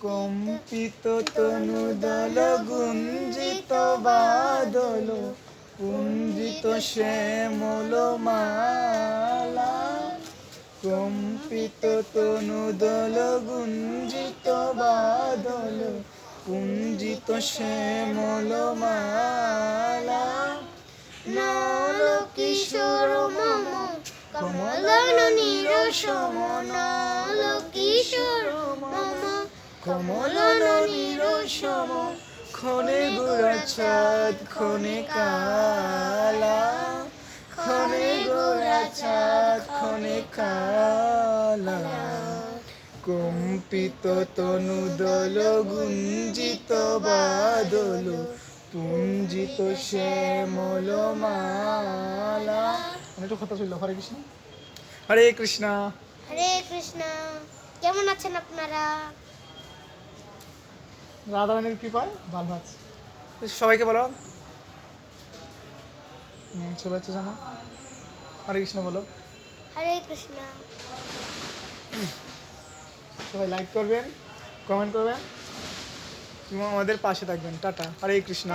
কম্পিত তনু দল গুঞ্জিত বাদল পুঞ্জিত শ্যামল মালা কম্পিত তনু দল গুঞ্জিত বাদল পুঞ্জিত শ্যামল মালা নল কিশোর মম কমলন নিরসম নল কিশোর মম কমলন নিরসম ক্ষণে গোরাছাদ ক্ষণে কালা ক্ষণে গোরাছাদ ক্ষণে কালা কম্পিত তনু দল গুঞ্জিত বাদল পুঞ্জিত শ্যামল মালা। একটু কথা ছিল। হরে কৃষ্ণ হরে কৃষ্ণ হরে কৃষ্ণ। কেমন আছেন আপনারা? রাধারানীর কৃপায় ভালো আছে। সবাইকে বলো শুভেচ্ছা জানা। হরে কৃষ্ণ বলো। হরে কৃষ্ণ। সবাই লাইক করবেন, কমেন্ট করবেন এবং আমাদের পাশে থাকবেন। টাটা। হরে কৃষ্ণ।